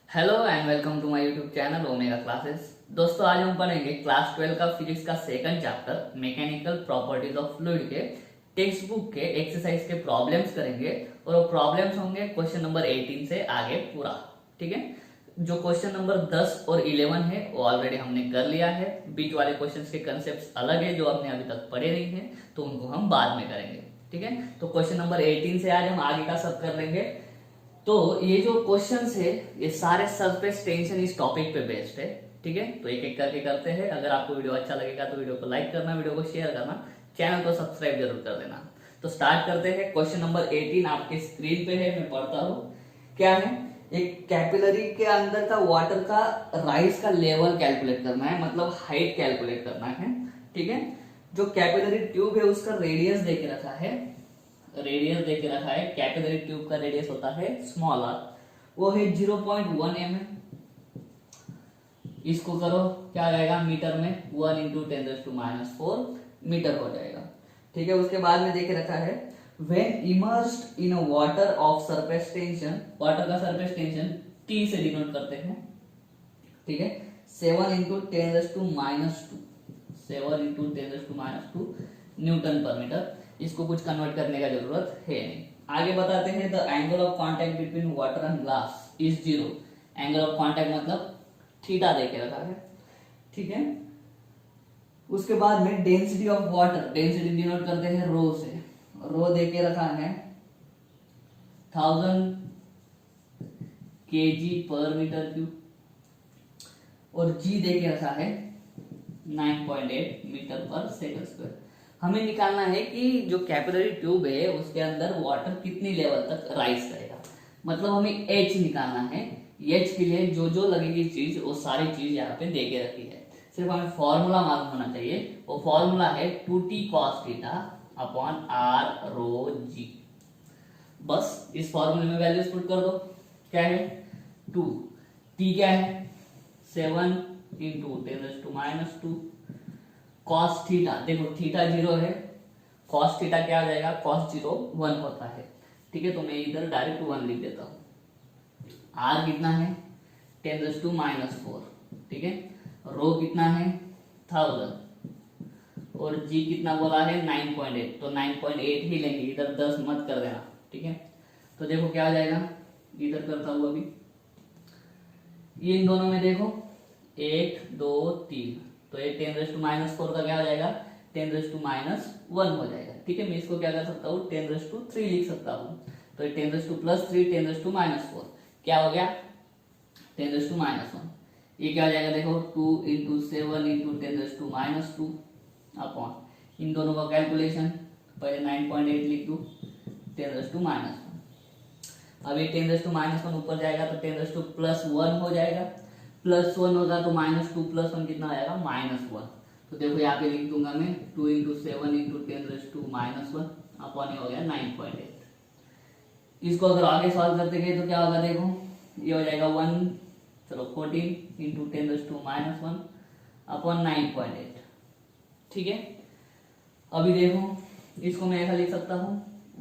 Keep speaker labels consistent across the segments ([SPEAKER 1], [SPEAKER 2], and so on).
[SPEAKER 1] Hello and welcome to my YouTube channel Omega Classes. दोस्तों आज हम पढ़ेंगे क्लास 12 का फिजिक्स का second chapter mechanical properties of fluid के टेक्स्ट बुक के एक्सरसाइज के प्रॉब्लम्स करेंगे और वो प्रॉब्लम्स होंगे क्वेश्चन नंबर 18 से आगे पूरा। ठीक है, जो क्वेश्चन नंबर 10 और 11 है वो ऑलरेडी हमने कर लिया है। बीच वाले क्वेश्चंस के कंसेप्ट अलग है जो आपने अभी तक पढ़े नहीं है, तो उनको हम बाद में करेंगे। ठीक है, तो क्वेश्चन नंबर 18 से आज हम आगे का सब कर लेंगे। तो ये जो क्वेश्चंस है ये सारे सरफेस टेंशन इस टॉपिक पे बेस्ड है। ठीक है, तो एक एक करके करते हैं। अगर आपको वीडियो अच्छा लगेगा तो वीडियो को लाइक करना, वीडियो को शेयर करना, चैनल को सब्सक्राइब जरूर कर देना। तो स्टार्ट करते हैं। क्वेश्चन नंबर 18 आपके स्क्रीन पे है, मैं पढ़ता हूँ। क्या है, एक कैपिलरी के अंदर का वाटर का राइज का लेवल कैलकुलेट करना है, मतलब हाइट कैलकुलेट करना है। ठीक है, जो कैपिलरी ट्यूब है उसका रेडियस दे के रखा है, कैपिलरी ट्यूब का रेडियस होता है स्मॉल आर, वो है 0.1 mm। इसको करो क्या आ जाएगा मीटर में, 1 इंटू 10⁻⁴ मीटर हो जाएगा। ठीक है, उसके बाद में देखे रखा है when immersed in water of surface tension, water का सरफेस टेंशन T से डिनोट करते हैं। ठीक है, 7 इंटू 10⁻², 7 इंटू 10⁻² न्यूटन पर मीटर। इसको कुछ कन्वर्ट करने का जरूरत है नहीं। आगे बताते हैं the angle of contact between water and glass is 0। Angle of contact मतलब थीटा देके रखा है। ठीक है, उसके बाद में density of water, density denote करते हैं रो से, रो देके रखा है 1000 kg पर मीटर क्यूब, और जी देके रखा है 9.8 मीटर पर सेकंड स्क्वायर। हमें निकालना है कि जो कैपिलरी ट्यूब है उसके अंदर वाटर कितनी लेवल तक राइज करेगा, मतलब हमें एच निकालना है। एच के लिए जो जो लगेगी चीज वो सारी चीज यहाँ पे दे के रखी है, सिर्फ हमें फॉर्मूला मालूम होना चाहिए। वो फॉर्मूला है 2t cos theta upon r रो जी। बस इस फॉर्मूले में वैल्यूज पुट कर दो। क्या है 2, t क्या है 7 इंटू 10⁻², कॉस थीटा, देखो थीटा 0 है, कॉस थीटा क्या आ जाएगा, कॉस 0 1 होता है। ठीक है, तो मैं इधर डायरेक्ट 1 लिख देता हूँ। आर कितना है 10⁻⁴। ठीक है, रो कितना है 1000, और जी कितना बोला है 9.8, तो 9.8 ही लेंगे, इधर 10 मत कर देना। ठीक है, तो देखो क्या आ जाएगा, इधर करता हूँ अभी। इन दोनों में देखो 1 2 3, तो ये 10⁻⁴ का क्या हो जाएगा 10⁻1 हो जाएगा। ठीक है, मैं इसको क्या कर सकता हूँ 10⁻³ लिख सकता हूँ। तो ये 10⁻+3 10⁻⁴ क्या हो गया 10⁻1। ये क्या हो जाएगा देखो 2 इंटू 7 इंटू 10⁻² अपॉन इन दोनों का कैलकुलेशन, पहले 9.8 लिख दूँ 10⁻1। अब ये 10⁻1 ऊपर जाएगा तो 10⁻+1 हो जाएगा, +1 होगा तो -2 + 1 कितना आएगा -1। तो देखो यहाँ पे लिख दूंगा मैं 2 इंटू 7 इंटू 10⁻1 अपॉन ये हो गया 9.8। इसको अगर आगे सॉल्व करते गए तो क्या होगा देखो, ये हो जाएगा 14 इंटू 10⁻1 अपॉन 9.8। ठीक है, अभी देखो इसको मैं ऐसा लिख सकता हूँ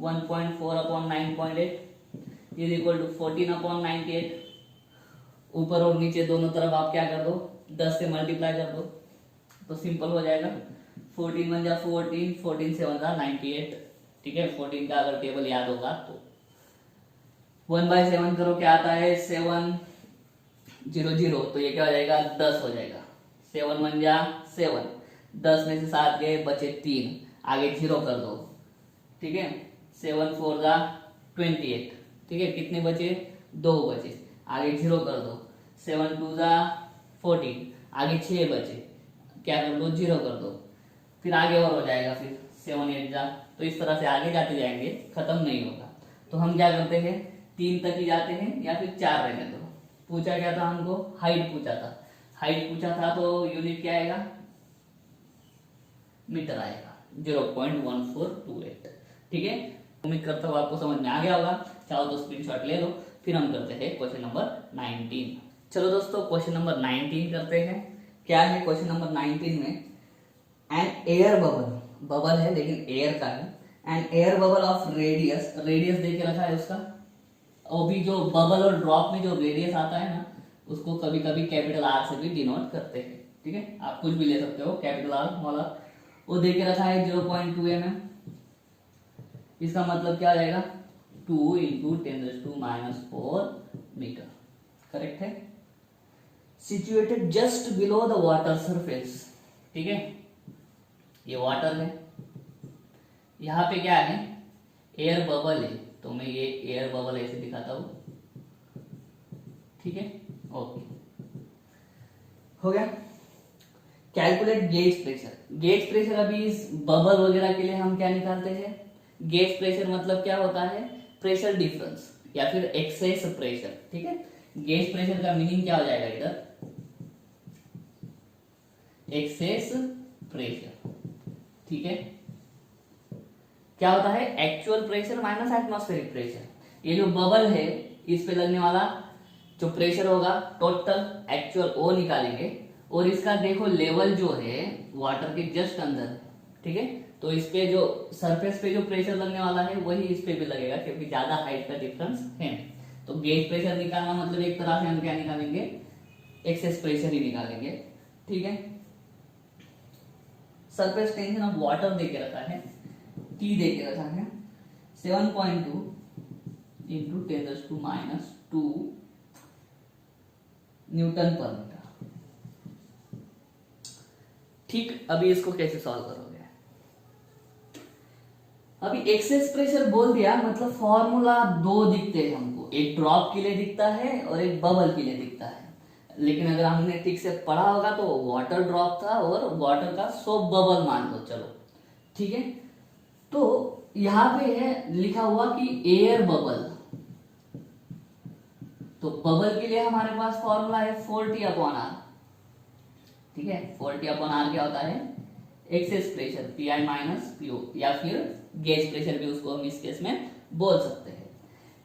[SPEAKER 1] 1.4 upon 9.8 is equal to 14 upon 98। ऊपर और नीचे दोनों तरफ आप क्या कर दो 10 से मल्टीप्लाई कर दो तो सिंपल हो जाएगा। 14 1 जा 14, 14 7 जा 98। ठीक है, 14 का अगर टेबल याद होगा तो 1/7 करो क्या आता है 7 0 0, तो ये क्या हो जाएगा 10 हो जाएगा। 7 1 जा 7, 10 में से 7 गए बचे 3, आगे 0 कर दो। ठीक है, 7 4 जा 28। ठीक है, कितने बचे 2 बचे, आगे 0 कर दो। 7 2 जा 14, आगे 6 बचे, क्या कर दो 0 कर दो, फिर आगे और हो जाएगा, फिर 7 8 जा, तो इस तरह से आगे जाते जाएंगे, खत्म नहीं होगा। तो हम क्या करते हैं 3 तक ही जाते हैं या फिर 4 रहने दो। पूछा क्या था हमको, हाइट पूछा था, हाइट पूछा था तो यूनिट क्या आएगा मीटर आएगा 0.1428। ठीक है, उम्मीद करता हूँ आपको समझ में आ गया होगा। चाहो तो स्क्रीनशॉट ले लो। फिर हम करते हैं क्वेश्चन नंबर 19। चलो दोस्तों क्वेश्चन नंबर 19 करते हैं। क्या है क्वेश्चन नंबर 19 में, एन एयर बबल, बबल है लेकिन एयर का है, an air bubble of radius, radius देके रखा है उसका वो भी जो बबल और ड्रॉप में जो रेडियस आता है ना, उसको कभी कभी कैपिटल आर से भी डिनोट करते हैं। ठीक है, आप कुछ भी ले सकते हो, कैपिटल आर स्मॉल आर। वो दे के रखा है 0.2 mm। इसका मतलब क्या आ जाएगा, 2 इंटू 10⁻⁻⁴ मीटर। करेक्ट है। Situated just below the water surface. ठीक है, ये वाटर है, यहाँ पे क्या है, एयर बबल है, तो मैं ये एयर बबल ऐसे दिखाता हूं। ठीक है, ओके, हो गया। Calculate gauge pressure. Gauge pressure अभी इस बबल वगैरह के लिए हम क्या निकालते हैं, गेज प्रेशर मतलब क्या होता है, प्रेशर डिफरेंस या फिर एक्सेस प्रेशर। ठीक है, गेज प्रेशर का मीनिंग क्या हो जाएगा इधर, एक्सेस प्रेशर। ठीक है, क्या होता है, actual pressure minus atmospheric pressure. ये जो बबल है इस पे लगने वाला जो प्रेशर होगा टोटल एक्चुअल वो निकालेंगे, और इसका देखो लेवल जो है वाटर के जस्ट अंदर है। ठीक है, तो इस पे जो सरफेस पे जो प्रेशर लगने वाला है वही इस पे भी लगेगा, क्योंकि ज्यादा हाइट का डिफरेंस है। तो गेज प्रेशर निकालना मतलब एक तरह से हम क्या निकालेंगे, एक्सेस प्रेशर ही निकालेंगे। ठीक है, सरफेस टेंशन ऑफ वाटर देके रखा है, टी देके रखा है 7.2 इंटू 10⁻⁻² न्यूटन पर मीटर। ठीक, अभी इसको कैसे सॉल्व करोगे, अभी एक्सेस प्रेशर बोल दिया मतलब फॉर्मूला दो दिखते हैं हमको, एक ड्रॉप के लिए दिखता है और एक बबल के लिए दिखता है। लेकिन अगर हमने ठीक से पढ़ा होगा तो वाटर ड्रॉप था और वाटर का सोप बबल मान लो, चलो ठीक है। तो यहां पे है लिखा हुआ कि एयर बबल, तो बबल के लिए हमारे पास फॉर्मूला है 4T/R। ठीक है, 4T/R क्या होता है, excess pressure PI minus PO, या फिर गेज प्रेशर भी उसको हम इस केस में बोल सकते हैं।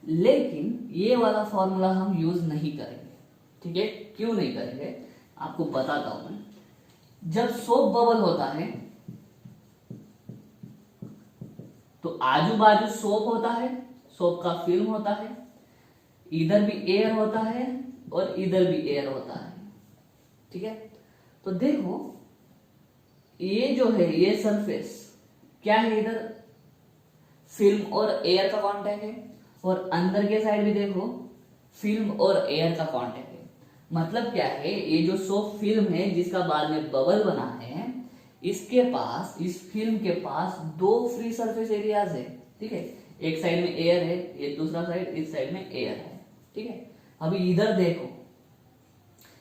[SPEAKER 1] लेकिन ये वाला फॉर्मूला हम यूज नहीं करेंगे। ठीक है, क्यों नहीं करेंगे आपको बताता हूं मैं। जब सोप बबल होता है तो आजू बाजू सोप होता है, सोप का फिल्म होता है, इधर भी एयर होता है और इधर भी एयर होता है। ठीक है, तो देखो ये जो है ये सरफेस क्या है, इधर फिल्म और एयर का कांटेक्ट है, और अंदर के साइड भी देखो फिल्म और एयर का कांटेक्ट है। मतलब क्या है, ये जो सोप फिल्म है जिसका बाद में बबल बना है, इसके पास, इस फिल्म के पास दो फ्री सरफेस एरियाज है। ठीक है, एक साइड में एयर है, ये दूसरा साइड, इस साइड में एयर है। ठीक है, अभी इधर देखो,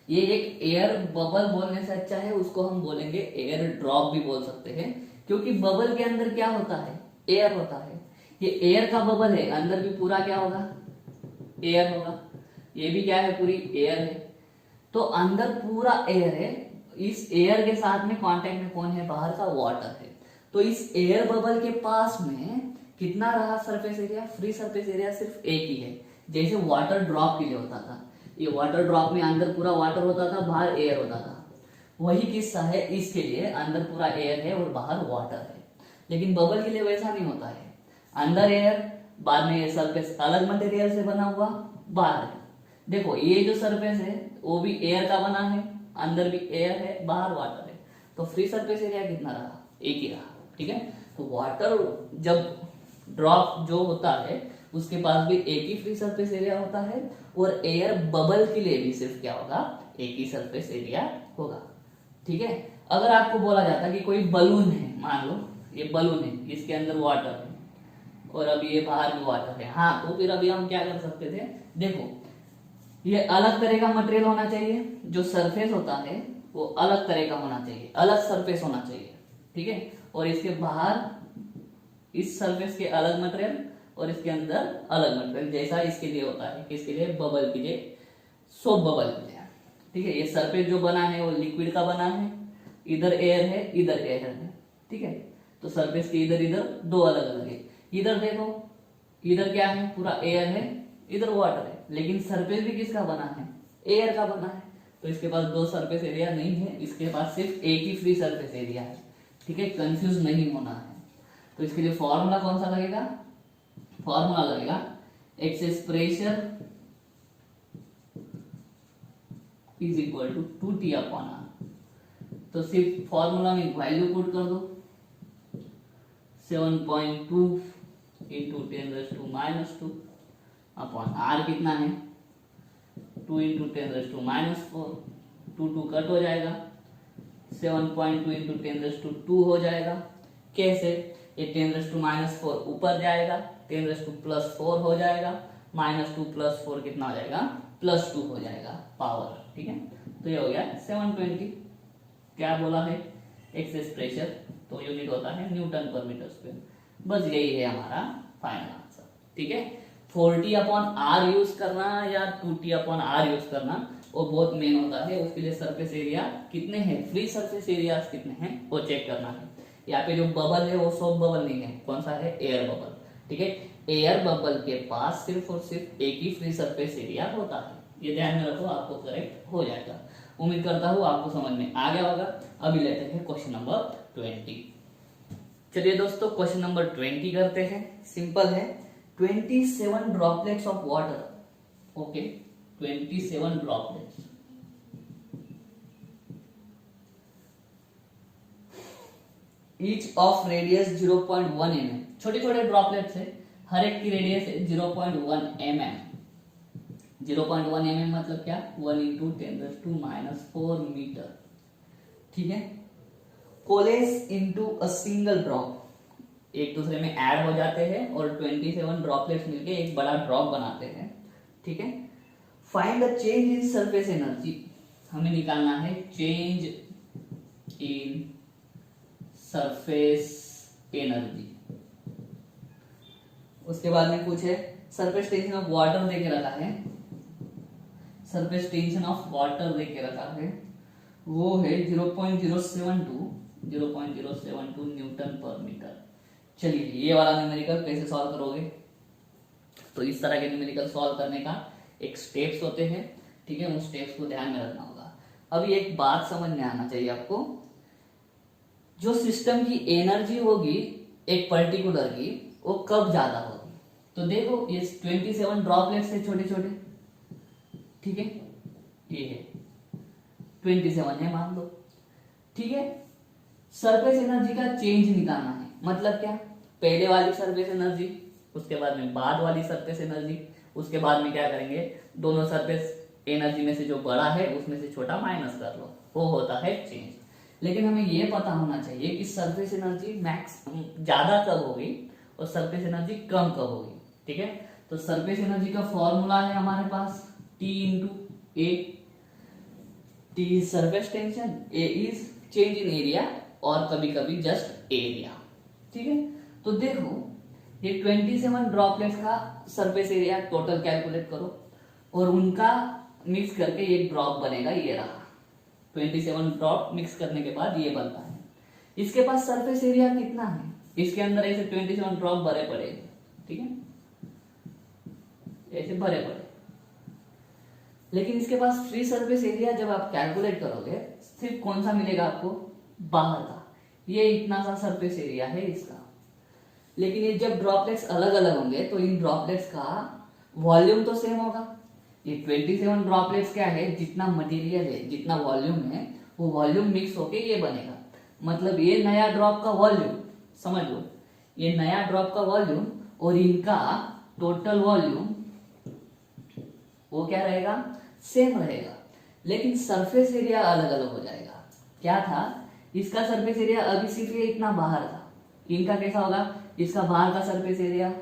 [SPEAKER 1] ये एक एयर बबल बोलने से अच्छा है उसको हम बोलेंगे एयर ड्रॉप भी बोल सकते हैं, क्योंकि बबल के अंदर क्या होता है, एयर होता है। ये एयर का बबल है, अंदर भी पूरा क्या होगा, एयर होगा। ये भी क्या है, पूरी एयर है। तो अंदर पूरा एयर है, इस एयर के साथ में कांटेक्ट में कौन है, बाहर का वाटर है। तो इस एयर बबल के पास में कितना रहा surface area, free surface area सिर्फ एक ही है, जैसे वाटर ड्रॉप के लिए होता था। ये वाटर ड्रॉप में अंदर पूरा वाटर होता था, बाहर एयर होता था। वही किस्सा है इसके लिए, अंदर पूरा एयर है और बाहर वाटर है। लेकिन बबल के लिए वैसा नहीं होता है, अंदर एयर, बाद में ये सरफेस अलग मटेरियल से बना हुआ, बाहर है। देखो ये जो सरफेस है वो भी एयर का बना है, अंदर भी एयर है, बाहर वाटर है। तो फ्री सरफेस एरिया कितना रहा, एक ही रहा। ठीक है, तो वाटर जब ड्रॉप जो होता है उसके पास भी एक ही फ्री सरफेस एरिया होता है, और एयर बबल के लिए भी सिर्फ क्या होगा, एक ही सरफेस एरिया होगा। ठीक है, अगर आपको बोला जाता कि कोई बलून है, मान लो ये बलून है, इसके अंदर वाटर है और अभी ये बाहर भी वाटर है, हाँ, तो फिर अभी हम क्या कर सकते थे, देखो ये अलग तरह का मटेरियल होना चाहिए, जो सरफेस होता है वो अलग तरह का होना चाहिए, अलग सरफेस होना चाहिए। ठीक है, और इसके बाहर इस सरफेस के अलग मटेरियल और इसके अंदर अलग मटेरियल, जैसा इसके लिए होता है, किसके लिए, बबल के लिए, सोप बबल के लिए। ठीक है, ये सरफेस जो बना है वो लिक्विड का बना है, इधर एयर है, इधर एयर है। ठीक है, तो सरफेस के इधर इधर दो अलग अलग है। इधर देखो, इधर क्या है, पूरा एयर है, इधर वाटर है, लेकिन सरफेस भी किसका बना है, एयर का बना है। तो इसके पास दो सरफेस एरिया नहीं है, इसके पास सिर्फ एक ही फ्री सरफेस एरिया है। ठीक है, कंफ्यूज नहीं होना है। तो इसके लिए फॉर्मूला कौन सा लगेगा, फॉर्मूला लगेगा excess pressure is equal to 2T upon R. तो सिर्फ फॉर्मूला में वैल्यू पुट कर दो, 7.2 इंटू 10⁻² अपॉन आर कितना है 2 इंटू 10⁻⁴, 2 कट हो जाएगा, 7.2 इंटू 10⁻² हो जाएगा। कैसे? ये 10⁻⁴ ऊपर जाएगा, 10⁻+4 हो जाएगा, -2 + 4 कितना हो जाएगा +2 हो जाएगा पावर। ठीक है, तो ये हो गया 720। क्या बोला है? एक्सेस प्रेशर, तो यूनिट होता है न्यूटन पर मीटर स्क्वायर। बस यही है हमारा फाइनल आंसर। ठीक है, 4T अपॉन आर यूज करना या 2T अपॉन आर यूज करना वो बहुत मेन होता है। उसके लिए सरफेस एरिया कितने हैं, फ्री सरफेस एरिया कितने हैं वो चेक करना है। यहाँ पे जो बबल है वो सॉफ्ट बबल नहीं है, कौन सा है? Air bubble. ठीक है, एयर बबल के पास सिर्फ और सिर्फ एक ही फ्री सरफेस एरिया होता है। ये ध्यान में रखो, आपको करेक्ट हो जाएगा। उम्मीद करता हूँ आपको समझ में आ गया होगा। अभी लेते हैं क्वेश्चन नंबर 20। चलिए दोस्तों, क्वेश्चन नंबर 20 करते हैं। सिंपल है, 27 droplets of water. Okay, 27 droplets. Each of radius 0.1 mm। छोटे छोटे ड्रॉपलेट्स है, हर एक की रेडियस है 0.1 mm। 0.1 mm मतलब क्या? 1 इंटू 10⁻⁴ मीटर। ठीक है, कोलेस इनटू अ सिंगल ड्रॉप, एक दूसरे में ऐड हो जाते हैं और 27 ड्रॉपलेट्स मिलके एक बड़ा ड्रॉप बनाते हैं। ठीक है, find the change in surface energy. हमें निकालना है चेंज इन सरफेस एनर्जी। उसके बाद में कुछ है, सरफेस टेंशन ऑफ वाटर देके रखा है, सरफेस टेंशन ऑफ वाटर देके रखा है, वो है 0.072 न्यूटन पर मीटर। चलिए, ये वाला न्यूमेरिकल कैसे सॉल्व करोगे? तो इस तरह के न्यूमेरिकल सॉल्व करने का एक स्टेप्स होते हैं। ठीक है, उन स्टेप्स को ध्यान में रखना होगा। अभी एक बात समझ में आना चाहिए आपको, जो सिस्टम की एनर्जी होगी एक पर्टिकुलर की, वो कब ज्यादा होगी? तो देखो, ये 27 ड्रॉपलेट्स है छोटे छोटे। ठीक है, ये है 27 है मान लो। ठीक है, सरफेस एनर्जी का चेंज निकालना है। मतलब क्या? पहले वाली सरफेस एनर्जी, उसके बाद में बाद वाली सरफेस एनर्जी, उसके बाद में क्या करेंगे, दोनों सरफेस एनर्जी में से जो बड़ा है उसमें से छोटा माइनस कर लो, वो होता है चेंज। लेकिन हमें ये पता होना चाहिए कि सरफेस एनर्जी मैक्स ज्यादा कब होगी और सरफेस एनर्जी कम कब होगी। ठीक है, तो सरफेस एनर्जी का फॉर्मूला है हमारे पास T into A. T is surface tension, A is change in area और कभी कभी जस्ट एरिया। ठीक है, तो देखो ये 27 ड्रॉपलेट्स का सरफेस एरिया टोटल कैलकुलेट करो और उनका मिक्स करके एक ड्रॉप बनेगा, ये रहा। 27 ड्रॉप मिक्स करने के बाद ये बनता है। इसके पास सरफेस एरिया कितना है? इसके अंदर ऐसे 27 ड्रॉप भरे पड़े। ठीक है, ऐसे भरे पड़े, लेकिन इसके पास फ्री सरफेस एरिया जब आप कैलकुलेट करोगे सिर्फ कौन सा मिलेगा आपको? बाहर का। ये इतना सा सरफेस एरिया है इसका। लेकिन ये जब ड्रॉपलेट्स अलग अलग होंगे तो इन ड्रॉपलेट्स का वॉल्यूम तो सेम होगा। ये 27 ड्रॉपलेट्स क्या है, जितना मटेरियल है, जितना वॉल्यूम है, वो वॉल्यूम मिक्स होके ये बनेगा। मतलब ये नया ड्रॉप का वॉल्यूम, समझ लो, ये नया ड्रॉप का वॉल्यूम और इनका टोटल वॉल्यूम वो क्या रहेगा? सेम रहेगा, लेकिन सरफेस एरिया अलग अलग हो जाएगा। क्या था? इसका सरफेस एरिया अभी सिर्फ ये इतना बाहर था, इनका कैसा होगा? इसका बाहर का सरफेस एरिया,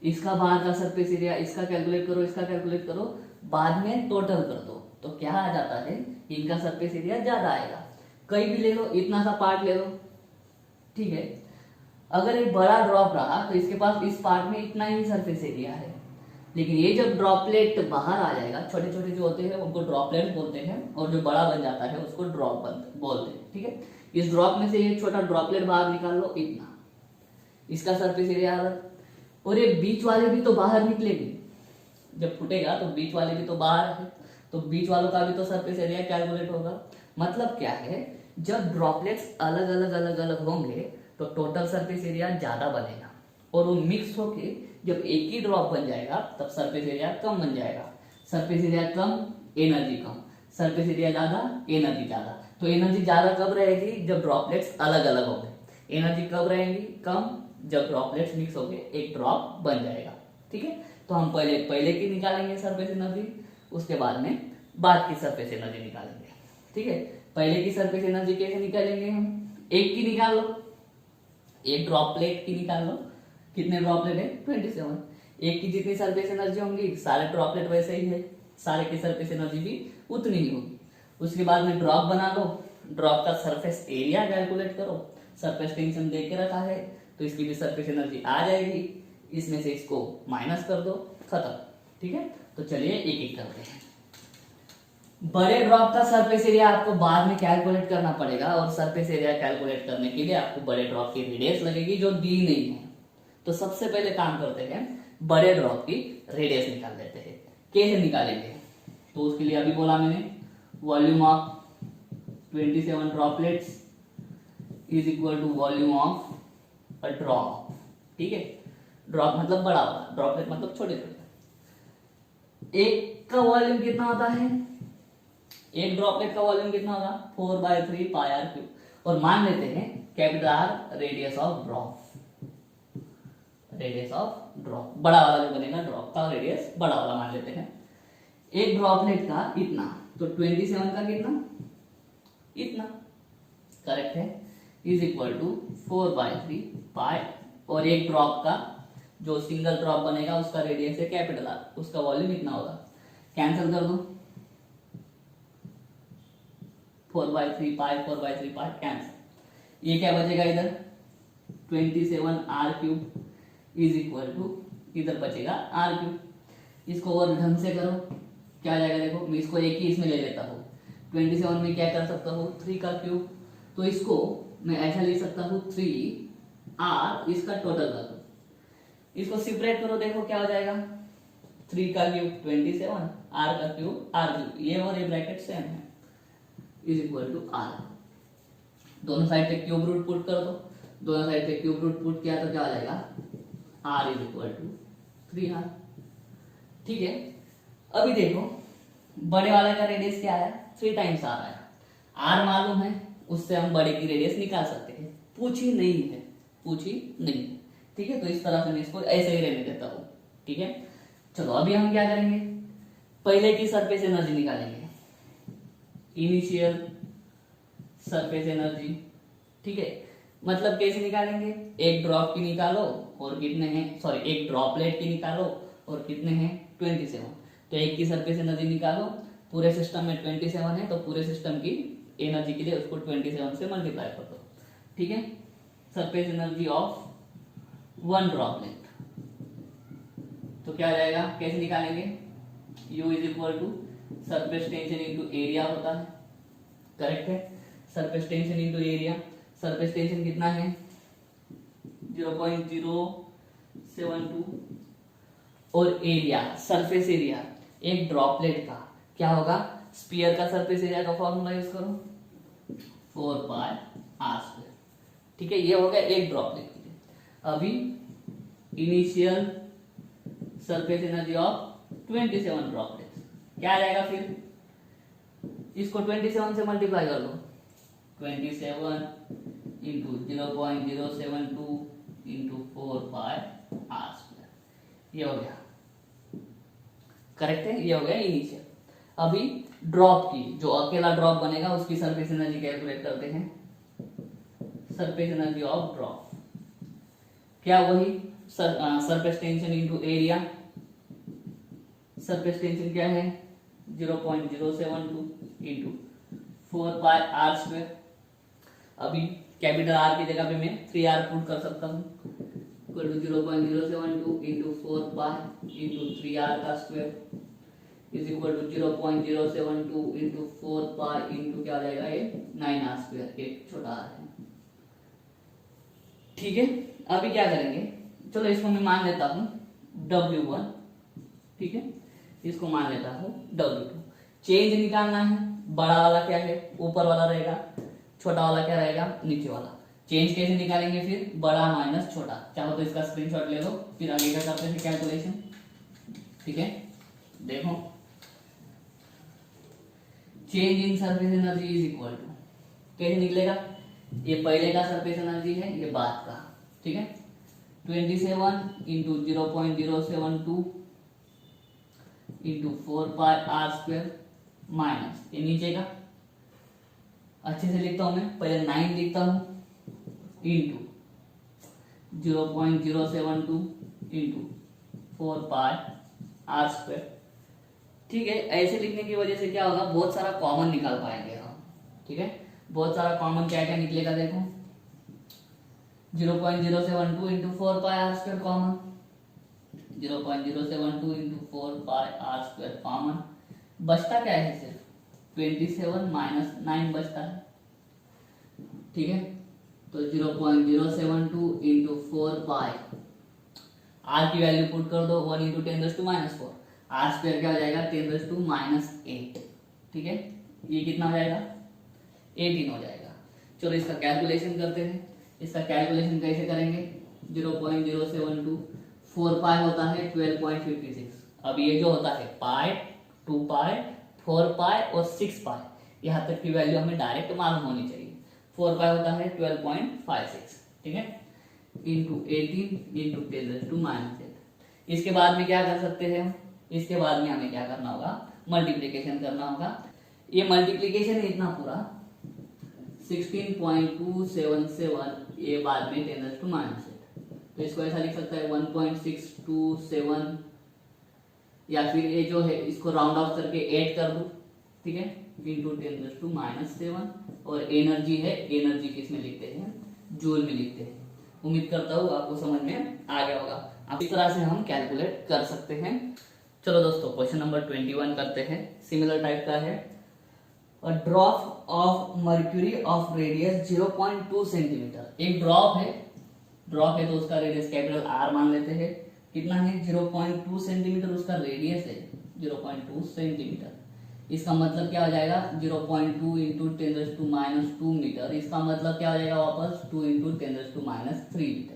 [SPEAKER 1] इसका बाहर का सरफेस एरिया, इसका कैलकुलेट करो, इसका कैलकुलेट करो, बाद में टोटल कर दो तो क्या आ जाता है? इनका सरफेस एरिया ज्यादा आएगा। कहीं भी ले लो, इतना सा पार्ट ले लो। ठीक है, अगर एक बड़ा ड्रॉप रहा तो इसके पास इस पार्ट में इतना ही सरफेस एरिया है, लेकिन ये जब ड्रॉपलेट बाहर आ जाएगा, छोटे छोटे जो होते हैं उनको ड्रॉपलेट बोलते हैं और जो बड़ा बन जाता है उसको ड्रॉप बोलते हैं। ठीक है, इस ड्रॉप में से ये छोटा ड्रॉपलेट बाहर निकाल लो, इतना, इसका सरफेस एरिया अलग, और ये बीच वाले भी तो बाहर निकलेंगे। जब फूटेगा तो बीच वाले भी तो बाहर है, तो बीच वालों का भी तो सरफेस एरिया कैलकुलेट होगा। मतलब क्या है, जब ड्रॉपलेट्स अलग अलग होंगे तो टोटल सरफेस एरिया ज्यादा बनेगा और वो मिक्स होके जब एक ही ड्रॉप बन जाएगा तब सरफेस एरिया कम बन जाएगा। सरफेस एरिया कम, एनर्जी कम, सरफेस एरिया ज्यादा, एनर्जी ज्यादा। तो एनर्जी ज्यादा कब रहेगी? जब ड्रॉपलेट्स अलग अलग होंगे। एनर्जी कब रहेगी? कम, जब ड्रॉपलेट्स मिक्स होंगे एक ड्रॉप बन जाएगा। ठीक है, तो हम पहले की निकालेंगे सरफेस एनर्जी, उसके बाद की सरफेस एनर्जी निकालेंगे। ठीक है, पहले की सरफेस एनर्जी कैसे निकालेंगे हम? एक की निकाल लो, एक ड्रॉपलेट की निकाल लो। कितने ड्रॉपलेट है? 27। एक की जितनी सरफेस एनर्जी होंगी सारे ड्रॉपलेट वैसे ही है, सारे की सरफेस एनर्जी भी उतनी ही होगी। उसके बाद में ड्रॉप बना लो, ड्रॉप का सरफेस एरिया कैलकुलेट करो। सरफेस टेंशन दे के रखा है तो इसकी भी सरफेस एनर्जी आ जाएगी, इसमें से इसको माइनस कर दो, खत्म। ठीक है, तो चलिए एक एक करते हैं। बड़े ड्रॉप का सरफेस एरिया आपको बाद में कैलकुलेट करना पड़ेगा, और सरफेस एरिया कैलकुलेट करने के लिए आपको बड़े ड्रॉप की रेडियस लगेगी जो दी नहीं है। तो सबसे पहले काम करते हैं, बड़े ड्रॉप की रेडियस निकाल लेते हैं। कैसे निकालेंगे? तो उसके लिए अभी बोला मैंने, volume of 27 droplets is equal to volume of a drop. ठीक है, ड्रॉप मतलब बड़ा वाला, ड्रॉपलेट मतलब छोटे छोटे। एक का वॉल्यूम कितना होता है? एक ड्रॉपलेट का वॉल्यूम कितना होगा? 4/3 पाई आर क्यूब। और मान लेते हैं capital R radius of drop, radius of drop बड़ा वाला जो बनेगा, ड्रॉप का रेडियस बड़ा वाला मान लेते हैं। एक ड्रॉपलेट का इतना, तो 27 का कितना? इतना, करेक्ट है, इज इक्वल टू 4/3 पाई। और एक ड्रॉप का जो सिंगल ड्रॉप बनेगा उसका रेडियस है कैपिटल आर, उसका वॉल्यूम इतना होगा। कैंसिल कर दो, 4/3 पाई 4/3 पाई कैंसिल। ये क्या बचेगा इधर? 27 R cube is equal to, इधर बचेगा आर क्यूब। इसको और ढंग से करो, क्या आ जाएगा? देखो मैं इसको एक ही इसमें ले लेता हूँ। 27 में क्या कर सकता हूँ? 3 का क्यूब। तो इसको मैं ऐसा ले सकता हूँ 3 आर, इसका टोटल कर दो, इसको सेपरेट करो, देखो क्या हो जाएगा? 3 का क्यूब 27, आर का क्यूब आर क्यूब, ये और ये ब्रैकेट सेम है, इज इक्वल टू आर। दोनों साइड पे क्यूब रूट पुट कर दो, दोनों साइड पे क्यूब रूट पुट किया तो क्या आ जाएगा? R is equal to 3r। ठीक है, अभी देखो बड़े वाले का रेडियस क्या आया? 3 टाइम्स आर आया। आर मालूम है, उससे हम बड़े की रेडियस निकाल सकते हैं। पूछी नहीं है, पूछी नहीं है। ठीक है, तो इस तरह से मैं इसको ऐसे ही रहने देता हूँ। ठीक है, चलो अभी हम क्या करेंगे? पहले की सरफेस एनर्जी निकालेंगे, इनिशियल सरफेस एनर्जी। ठीक है, मतलब कैसे निकालेंगे? एक ड्रॉप की निकालो और कितने हैं, सॉरी एक ड्रॉपलेट की निकालो और कितने हैं? 27। तो एक की सरफेस एनर्जी निकालो, पूरे सिस्टम में 27 है तो पूरे सिस्टम की एनर्जी के लिए उसको 27 से मल्टीप्लाई कर दो। ठीक है, सरफेस एनर्जी ऑफ 1 ड्रॉपलेट, तो क्या आ जाएगा? कैसे निकालेंगे? U is equal to surface tension into area होता है, करेक्ट है, surface tension into area. Surface tension कितना है? 0.072। और एरिया, सरफेस एरिया एक ड्रॉपलेट का क्या होगा? स्फीयर का सरफेस एरिया का फॉर्मूला यूज करो, 4πr²। ठीक है, ये हो गया एक ड्रॉपलेट के लिए। अभी initial surface energy of 27 droplets, क्या आ जाएगा फिर? इसको 27 से मल्टीप्लाई कर दो, 27 इंटू 0.072 इंटू 4πr²। ये हो गया, करेक्ट है, ये हो गया इनिशियल। अभी ड्रॉप की, जो अकेला ड्रॉप बनेगा उसकी सरफेस एनर्जी कैलकुलेट करते हैं। सरफेस एनर्जी ऑफ ड्रॉप क्या? वही surface tension into area. Surface tension क्या है? 0.072 इंटू 4πr²। अभी कैपिटल आर की जगह पे मैं 3r पुट कर सकता हूँ, equal to 0.072 into 4π into 3r का square is equal to 0.072 into 4π into क्या आ जाएगा? ये 9r², एक छोटा r है। ठीक है, अभी क्या करेंगे? चलो इसको मैं मान लेता हूँ W1। ठीक है, इसको मान लेता हूँ W2। चेंज निकालना है, बड़ा वाला क्या है? ऊपर वाला रहेगा, छोटा वाला क्या रहेगा? नीचे वाला। चेंज कैसे निकालेंगे फिर, बड़ा माइनस छोटा, चाहो तो इसका स्क्रीनशॉट ले लो, फिर आगे का करते हैं कैलकुलेशन। ठीक है, देखो change in surface energy is equal to, कैसे निकलेगा, ये पहले का सरफेस एनर्जी है, ये बाद का। ठीक है, 27 into 0.072 into 4 pi R square minus ये नीचे का, अच्छे से लिखता हूं मैं, पहले 9 लिखता हूं into 0.072 into 4 pi R square. ठीक है, ऐसे लिखने की वजह से क्या होगा, बहुत सारा कॉमन निकाल पाएंगे हम। ठीक है, बहुत सारा कॉमन क्या क्या निकलेगा, देखो 0.072 into 4 pi R square common, 0.072 into 4 pi R square common, बचता क्या है, सिर्फ 27 माइनस 9 बचता है। ठीक है, तो 0.072 इंटू 4 पाई, आर की वैल्यू पुट कर दो 1 इंटू 10⁻⁻⁴, आर स्क्वायर क्या हो जाएगा 10⁻⁻8। ठीक है, ये कितना हो जाएगा 18 हो जाएगा। चलो इसका कैलकुलेशन करते हैं। इसका कैलकुलेशन कैसे करेंगे, 0.072 4 पाई होता है 12.56। अब ये जो होता है पाई, 2 पाई, 4 पाई और 6 पाई, यहाँ तक की वैल्यू हमें डायरेक्ट मालूम होनी चाहिए। 4 पाई होता है 12.56। ठीक है, इंटू 18 इंटू 10⁻⁻8। इसके बाद में क्या कर सकते हैं हम, इसके बाद में हमें क्या करना होगा, मल्टीप्लीकेशन करना होगा। ये मल्टीप्लीकेशन है इतना पूरा 16.277, ये बाद में 10⁻⁻8, तो इसको ऐसा लिख सकता है 1.627, या फिर ये जो है इसको राउंड ऑफ करके 8 कर दो। ठीक है, इंटू 10⁻⁷, और एनर्जी है, एनर्जी किस में लिखते हैं, जूल में लिखते हैं। उम्मीद करता हूँ आपको समझ में आ गया होगा। अब इस तरह से हम कैलकुलेट कर सकते हैं। चलो दोस्तों, क्वेश्चन नंबर 21 करते हैं, सिमिलर टाइप का है। A drop of mercury of radius 0.2 centimetre, एक ड्रॉप है तो उसका रेडियस कैपिटल आर मान लेते हैं, कितना है 0.2 सेंटीमीटर उसका रेडियस है, 0.2 सेंटीमीटर। इसका मतलब क्या हो जाएगा, 0.2 इंटू 10⁻² मीटर, इसका मतलब क्या हो जाएगा वापस 2 इंटू 10⁻³ मीटर।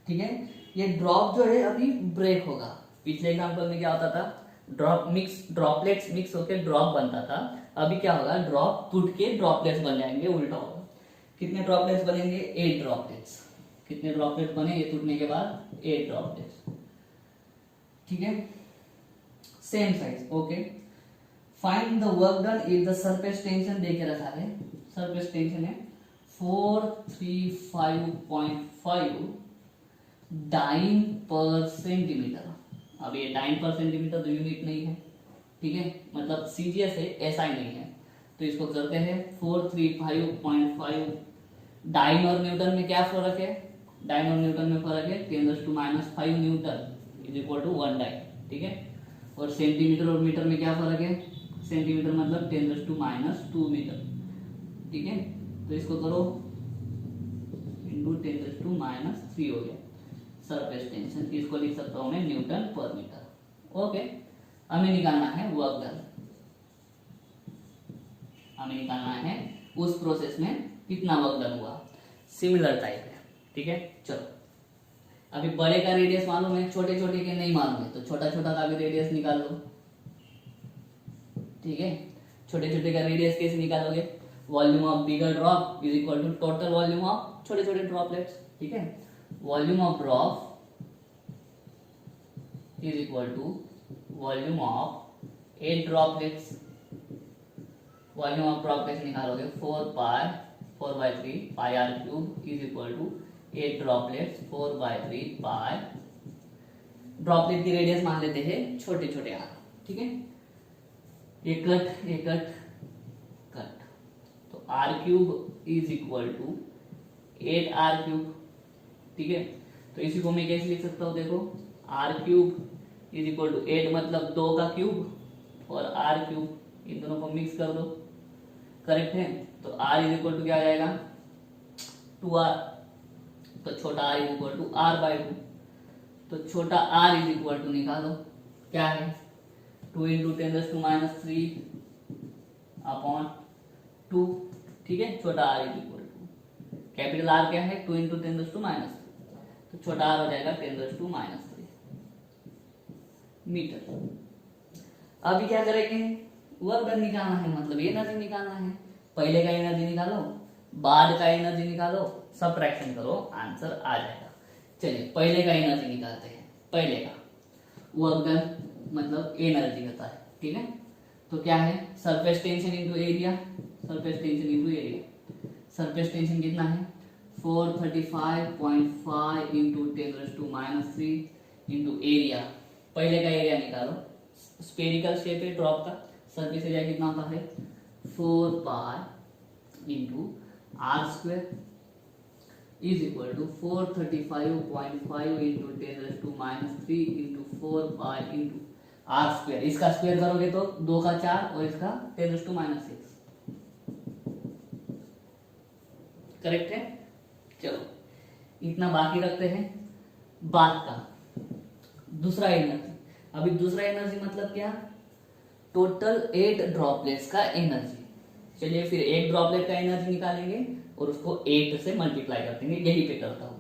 [SPEAKER 1] ठीक है, ये ड्रॉप जो है अभी ब्रेक होगा। पिछले एग्जांपल में क्या होता था, ड्रॉपलेट्स मिक्स होकर ड्रॉप बनता था, अभी क्या होगा, ड्रॉप टूट के ड्रॉपलेट्स बन जाएंगे, उल्टा होगा। कितने ड्रॉपलेट्स बनेंगे, 8 ड्रॉपलेट्स। कितने ड्रॉपलेट्स बने ये टूटने के बाद, 8 ड्रॉपलेट्स। ठीक है, same size. Okay, find the work done if the surface tension देके रखा है, सरफेस टेंशन है 435.5 डाइन पर सेंटीमीटर। अब ये डाइन पर सेंटीमीटर तो यूनिट नहीं है, ठीक है, मतलब सीजीएस है, एसआई नहीं है, तो इसको करते हैं 435.5। डाइन और न्यूटन में क्या फर्क है, डाइन और न्यूटन में फर्क है 10⁻⁵ newton is equal to 1 dyne. ठीक है, और सेंटीमीटर और मीटर में क्या फर्क है, सेंटीमीटर मतलब 10⁻² मीटर। ठीक है, तो इसको करो इंटू 10⁻³ हो गया सरफेस टेंशन, इसको लिख सकता हूं मैं न्यूटन पर मीटर। ओके, हमें निकालना है वर्क डन, हमें निकालना है उस प्रोसेस में कितना वर्क डन हुआ, सिमिलर टाइप है। ठीक है, चलो अभी बड़े का रेडियस मालूम है, छोटे छोटे के नहीं मालूम है, तो छोटा छोटा का भी रेडियस निकाल लो। ठीक है, छोटे छोटे का रेडियस कैसे निकालोगे, volume of bigger drop is equal to total volume of छोटे छोटे ड्रॉपलेट्स। ठीक है, volume of drop is equal to volume of 8 droplets. Volume of drop कैसे निकालोगे, 4/3 pi R cube is equal to 8 droplets 4/3 pi, droplet की radius मान लेते हैं छोटे छोटे आर। ठीक है, एक कट, तो R cube is equal to 8 R cube. ठीक है, तो इसी को मैं कैसे लिख सकता हूँ, देखो R cube is equal to 8 मतलब 2 का क्यूब और आर क्यूब, इन दोनों को मिक्स कर दो, करेक्ट है। तो आर इज इक्वल टू क्या आ जाएगा 2r, तो छोटा R is equal to r/2, तो छोटा आर इज इक्वल टू निकालो क्या है 2 इंटू 10⁻³ अपॉन 2। ठीक है, छोटा R is equal to capital R क्या है 2 इंटू 10⁻⁻3, तो छोटा आर हो जाएगा 10⁻³ मीटर। अभी क्या करेंगे, वर्क डन निकालना है, मतलब एनर्जी निकालना है। पहले का एनर्जी निकालो, बाद का एनर्जी निकालो, सबट्रैक्शन करो, आंसर आ जाएगा। चलिए पहले का एनर्जी निकालते हैं। पहले का वर्क डन मतलब एनर्जी होता है, ठीक है। तो क्या है, surface tension into area, surface tension into area. Surface tension कितना है 435.5 इंटू 10⁻³ इंटू एरिया। पहले का एरिया निकालो, स्पेरिकल शेप है ड्रॉप का, सरफेस एरिया कितना होता है 4 pi into r² is equal to 435.5 into 10⁻³ into 4 pi into r²। इसका स्क्वायर करोगे तो 2 का 4 और इसका 10⁻⁶। करेक्ट है। चलो इतना बाकी रखते हैं। बाद का दूसरा एनर्जी, अभी दूसरा एनर्जी मतलब क्या, टोटल 8 ड्रॉपलेट्स का एनर्जी। चलिए फिर एक ड्रॉपलेट का एनर्जी निकालेंगे और उसको 8 से मल्टीप्लाई कर देंगे, यही पे करता हूं।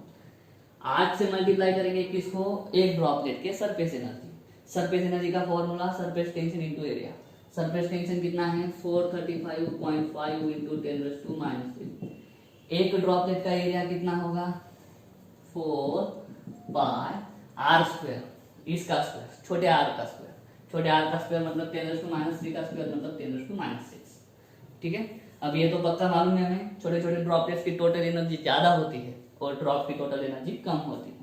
[SPEAKER 1] 8 से मल्टीप्लाई करेंगे किसको, एक ड्रॉपलेट के सरफेस एनर्जी। सरफेस एनर्जी का formula surface tension into area. Surface tension कितना है 435.5 इंटू 10⁻⁻3। एक ड्रॉपलेट का एरिया कितना होगा 4 पाई r², इसका स्क्वायर, छोटे r का स्क्वायर, छोटे r का स्क्वायर मतलब 10⁻³ का स्क्वायर मतलब 10⁻⁶। ठीक है। अब ये तो पक्का मालूम है हमें, छोटे छोटे ड्रॉपलेट्स की टोटल एनर्जी ज्यादा होती है और ड्रॉप की टोटल एनर्जी कम होती है।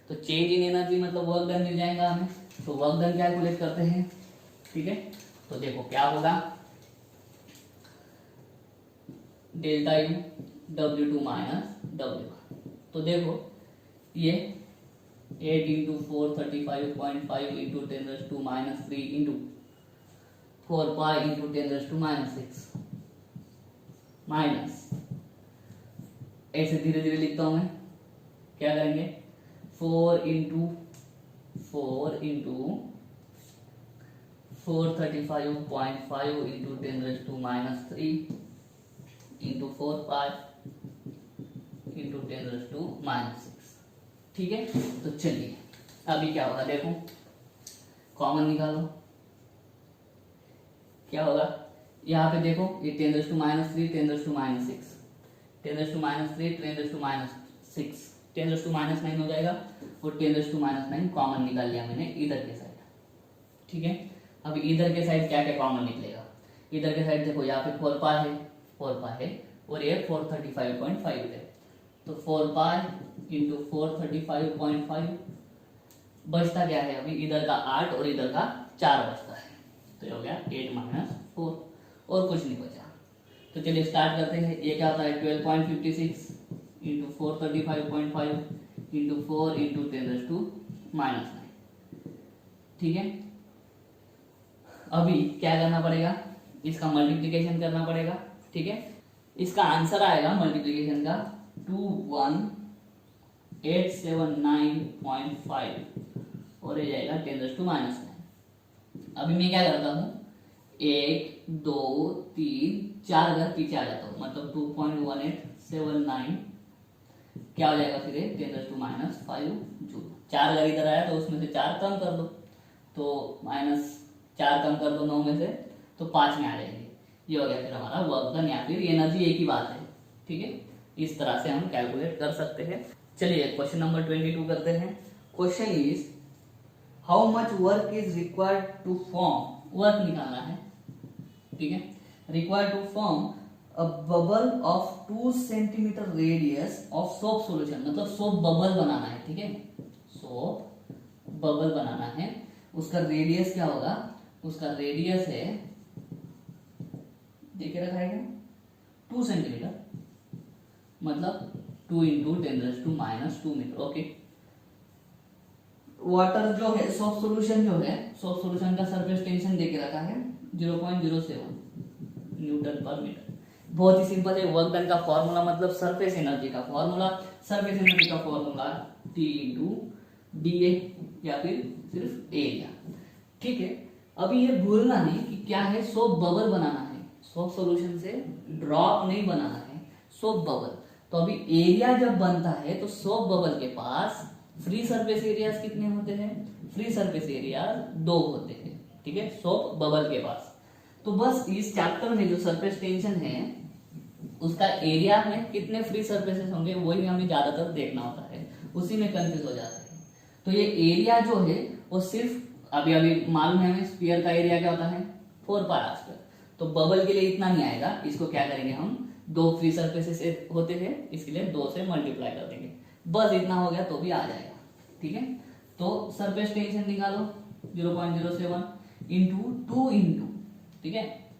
[SPEAKER 1] तो चेंज इन एनर्जी मतलब वर्क डन मिल जाएगा हमें। तो वर्क डन कैलकुलेट करते हैं, ठीक है। तो देखो क्या होगा, delta U W2 minus W1। तो देखो ये 8 into 435.5 into 10⁻³ into 4 pi into 10⁻⁶ minus, ऐसे धीरे धीरे लिखता हूं मैं। क्या करेंगे 4 into 435.5 into 10⁻³ into 4 pi into 10⁻⁶। ठीक है। तो चलिए अभी क्या होगा देखो, कॉमन निकालो। क्या होगा यहाँ पे देखो, ये 10⁻³ 10⁻⁶, 10⁻³ 10⁻⁶, 10⁻⁹ हो जाएगा और 10⁻⁹ कॉमन निकाल लिया मैंने इधर के साइड। ठीक है। अब इधर के साइड क्या क्या कॉमन निकलेगा, इधर के साइड देखो यहाँ पे 4 पाई है, 4 पाई है और ये 435.5 है। तो 4 पाई इंटू 435.5 बचता क्या है, अभी इधर का 8 और इधर का 4 बचता है। तो ये हो गया 8 माइनस 4 और कुछ नहीं बचा। तो चलिए स्टार्ट करते हैं। ये क्या होता है 12.56 इंटू 435.5 इंटू 4 इंटू 10⁻⁹। ठीक है। अभी क्या करना पड़ेगा, इसका मल्टीप्लिकेशन करना पड़ेगा। ठीक है। इसका आंसर आएगा मल्टीप्लिकेशन का 21879.5 और ये जाएगा 10⁻⁹। अभी मैं क्या करता हूँ, 1 2 3 4 घर पीछे आ जाता हूँ, मतलब 2.1879 क्या हो जाएगा फिर 10⁻⁵ जूल। 4 घर इधर आया तो उसमें से 4 कम कर दो, तो -4 कम कर दो 9 में से, तो 5 में आ जाएंगे। ये हो गया फिर हमारा वर्क डन या फिर एनर्जी, एक ही बात है। ठीक है। इस तरह से हम कैलकुलेट कर सकते हैं। चलिए क्वेश्चन नंबर 22 करते हैं। Question is how much work is required to form, work निकालना है। ठीक है। Required to form a bubble of 2 centimetre radius of soap solution, मतलब सोप बबल बनाना है। ठीक है। सोप बबल बनाना है, उसका रेडियस क्या होगा, उसका रेडियस है, देखे रखा है क्या 2 सेंटीमीटर, मतलब 2 इंटू 10⁻⁻² मीटर। ओके। वाटर जो है सोप सॉल्यूशन जो है, सोप सॉल्यूशन का सरफेस टेंशन देके रखा है 0.07 न्यूटन पर मीटर। बहुत ही सिंपल है। वर्क डन का फॉर्मूला मतलब सरफेस एनर्जी का फॉर्मूला, सरफेस एनर्जी का फॉर्मूला T इंटू DA या फिर सिर्फ एरिया। ठीक है। अभी ये भूलना नहीं कि क्या है, सोप बबल बनाना है, सोप सॉल्यूशन से ड्रॉप नहीं बनाना है, सोप बबल। तो अभी एरिया जब बनता है तो सोप बबल के पास फ्री सरफेस एरियाज कितने होते हैं? फ्री सरफेस एरियाज 2 होते हैं, ठीक है, सोप बबल के पास। तो बस इस चैप्टर में जो सरफेस टेंशन है उसका एरिया में कितने फ्री सरफेसेस होंगे वही हमें ज्यादातर देखना होता है, उसी में कंफ्यूज हो जाता है। तो ये एरिया जो है वो सिर्फ अभी अभी मालूम है हमें स्फीयर का एरिया क्या होता है 4πr²। तो बबल के लिए इतना नहीं आएगा, इसको क्या करेंगे हम 2 फ्री सरफेसेस होते हैं इसके लिए 2 से मल्टीप्लाई कर देंगे, बस इतना हो गया तो भी आ जाएगा, ठीक है। तो सरफेस टेंशन निकालो 0.07 इंटू 2 इंटू, ठीक है,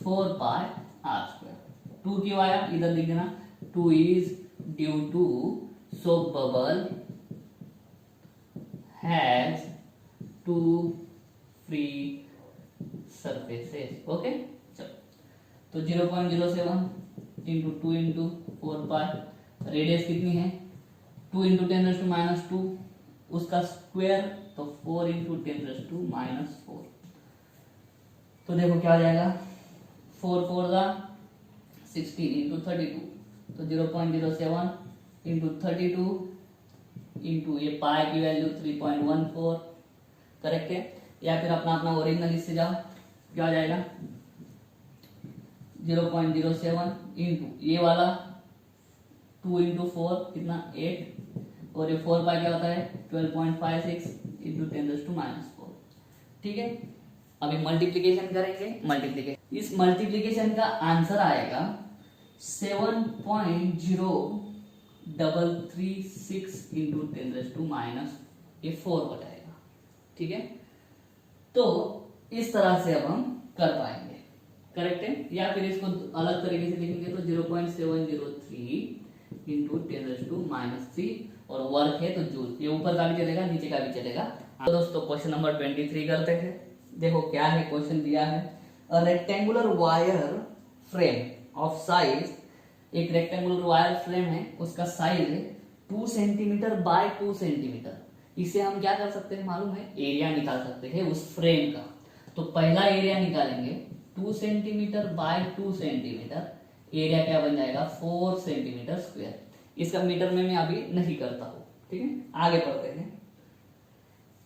[SPEAKER 1] 4πr²। 2 क्यों आया इधर लिख देना, 2 is due to soap bubble has 2 free surfaces, okay. चलो तो 0.07 इंटू 2 इंटू 4π, रेडियस कितनी है 2 इंटू 10⁻², उसका स्क्वायर तो 4 इंटू 10⁻⁻4। तो देखो क्या हो जाएगा 4 4 जा 16 इंटू 32, तो 0.07 इंटू 32 इंटू ये पाई की वैल्यू 3.14, करेक्ट है। या फिर अपना अपना ओरिजिनल इससे जाओ, क्या हो जाएगा 0.07 इंटू ये वाला 2 इंटू 4 कितना 8, और ये 4π क्या होता है 12.56 इंटू 10⁻⁻4, ठीक है। अभी मल्टीप्लीकेशन करेंगे, मल्टीप्लीकेशन, इस मल्टीप्लीकेशन का आंसर आएगा 7.0336 इंटू 10⁻⁴ हो जाएगा, ठीक है। तो इस तरह से अब हम कर पाएंगे, करेक्ट है। या फिर इसको अलग तरीके से लिखेंगे तो 0.703 इंटू 10⁻³ और वर्क है तो जूल, ये ऊपर का भी चलेगा नीचे का भी चलेगा। तो दोस्तों क्वेश्चन नंबर 23 करते हैं। देखो क्या है क्वेश्चन दिया है, a rectangular wire frame of size, एक रेक्टेंगुलर वायर फ्रेम है उसका साइज है 2 सेंटीमीटर बाय 2 सेंटीमीटर। इसे हम क्या कर सकते हैं मालूम है, एरिया निकाल सकते हैं उस फ्रेम का। तो पहला एरिया निकालेंगे 2 सेंटीमीटर बाय 2 सेंटीमीटर, एरिया क्या बन जाएगा 4 सेंटीमीटर स्क्वायर। इसका मीटर में मैं अभी नहीं करता हूं, ठीक है। आगे पढ़ते हैं,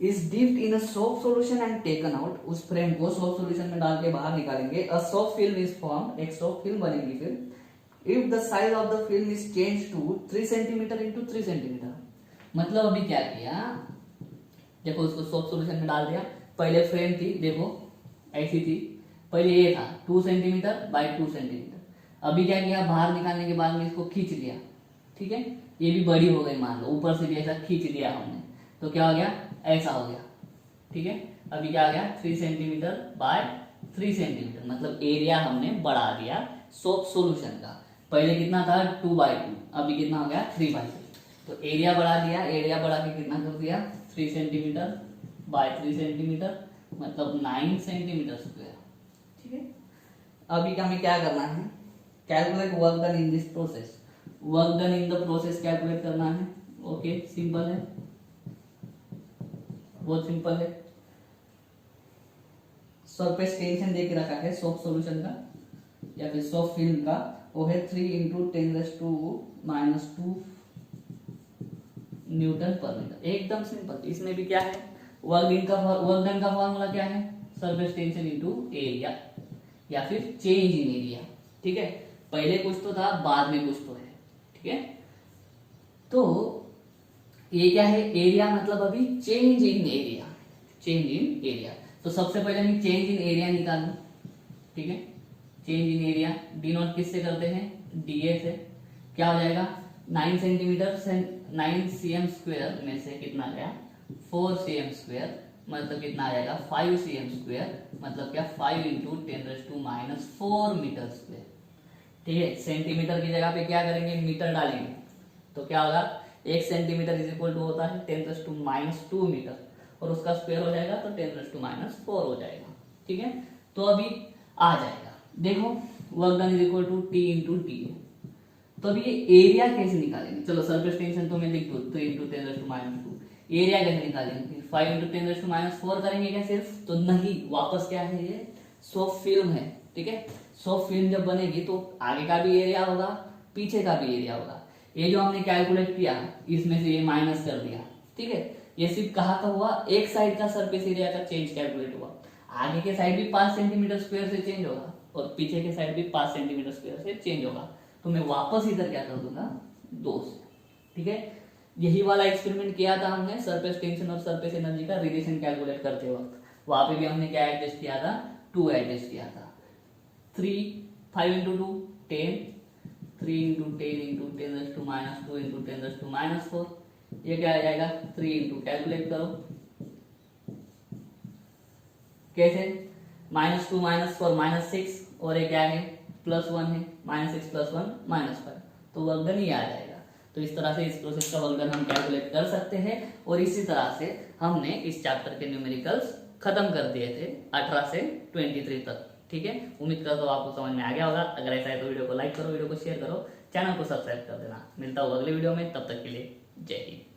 [SPEAKER 1] is dipped in a soap solution and taken out, उस फ्रेम को सोप सॉल्यूशन में डाल के बाहर निकालेंगे। A soap film is form, एक सोप फिल्म बनेगी फिर। If the size of the film is change to 3 centimetre into 3 centimetre, मतलब अभी क्या किया, देखो उसको सोप सॉल्यूशन में डाल दिया। पहले फ्रेम थी देखो ऐसी थी, पहले ये था 2 सेंटीमीटर बाय 2 सेंटीमीटर। अभी क्या किया, बाहर निकालने के बाद में इसको खींच लिया, ठीक है। ये भी बड़ी हो गई मान लो, ऊपर से भी ऐसा खींच लिया हमने, तो क्या हो गया ऐसा हो गया, ठीक है। अभी क्या आ गया 3 सेंटीमीटर बाय 3 सेंटीमीटर, मतलब एरिया हमने बढ़ा दिया सोप सॉल्यूशन का। पहले कितना था 2 बाय 2, अभी कितना हो गया 3 बाय 3। तो एरिया बढ़ा दिया, एरिया बढ़ा के कितना कर दिया 3 सेंटीमीटर बाय 3 सेंटीमीटर, मतलब 9 सेंटीमीटर स्क्वायर, ठीक है। अभी का हमें क्या करना है, calculate work done in this process, work done in the process calculate करना है। ओके सिंपल है, बहुत सिंपल है। सरफेस टेंशन दे के रखा है सोप सॉल्यूशन का या फिर सोप फिल्म का, वो है 3 इंटू 10⁻² न्यूटन पर मीटर, एकदम सिंपल। इसमें भी क्या है वर्क डन का फॉर्मूला क्या है, सरफेस टेंशन इंटू एरिया या फिर चेंज इन एरिया, ठीक है। पहले कुछ तो था बाद में कुछ तो है, ठीक है। तो ये क्या है एरिया, मतलब अभी change in area, change in area. तो सबसे पहले मैं चेंज इन एरिया निकालूं, ठीक है। चेंज इन एरिया डिनोट किससे करते हैं, डीए से। क्या हो जाएगा 9 सेंटीमीटर से 9 cm² में से कितना गया 4 cm², मतलब कितना आ जाएगा 5 cm², मतलब क्या 5 इंटू 10⁻⁴ मीटर स्क्वायर, ठीक है। सेंटीमीटर की जगह पे क्या करेंगे मीटर डालेंगे, तो क्या होगा 1 सेंटीमीटर इज इक्वल टू होता है 10⁻² मीटर, और उसका स्क्वायर हो जाएगा तो 10⁻⁴ हो जाएगा, ठीक है। तो अभी आ जाएगा, देखो work done is equal to T into T. तो अभी ये एरिया कैसे निकालेंगे, चलो सरफेस टेंशन तो मैं लिख दूं 3 इंटू 10⁻², एरिया कैसे निकालेंगे 5 इंटू 10⁻⁴ करेंगे क्या सिर्फ, तो नहीं, वापस क्या है ये सोप फिल्म है, ठीक है। सोप फिल्म जब बनेगी तो आगे का भी एरिया होगा पीछे का भी एरिया होगा, ये जो हमने कैलकुलेट किया इसमें से ये माइनस कर दिया, ठीक है। ये सिर्फ कहाँ का हुआ, एक साइड का सरफेस एरिया का चेंज कैलकुलेट हुआ। आगे के साइड भी 5 सेंटीमीटर स्क्वायर से चेंज होगा और पीछे के साइड भी 5 सेंटीमीटर स्क्वायर से चेंज होगा। तो मैं वापस इधर क्या कर दूंगा, 2 से, ठीक है। यही वाला एक्सपेरिमेंट किया था हमने सरफेस टेंशन और सरफेस एनर्जी का रिलेशन कैलकुलेट करते वक्त। वहां पे भी हमने क्या एडजस्ट किया था, 2 एडजस्ट किया था। 5 इंटू 2 10, 3 इंटू 10 इंटू 10⁻², इंटू 10⁻⁴। ये क्या आ जाएगा, 3 इंटू, कैलकुलेट करो कैसे, -2 -4 -6 और ये क्या है, +1 है, -6 +1 -5, तो वर्गन ही आ जाएगा। तो इस तरह से इस प्रोसेस का वर्गन हम कैलकुलेट कर सकते हैं। और इसी तरह से हमने इस चैप्टर के न्यूमेरिकल्स खत्म कर दिए थे 18 से 23 तक, ठीक है। उम्मीद करता हूँ आपको समझ में आ गया होगा। अगर ऐसा है तो वीडियो को लाइक करो, वीडियो को शेयर करो, चैनल को सब्सक्राइब कर देना। मिलता हूँ अगले वीडियो में, तब तक के लिए जय हिंद।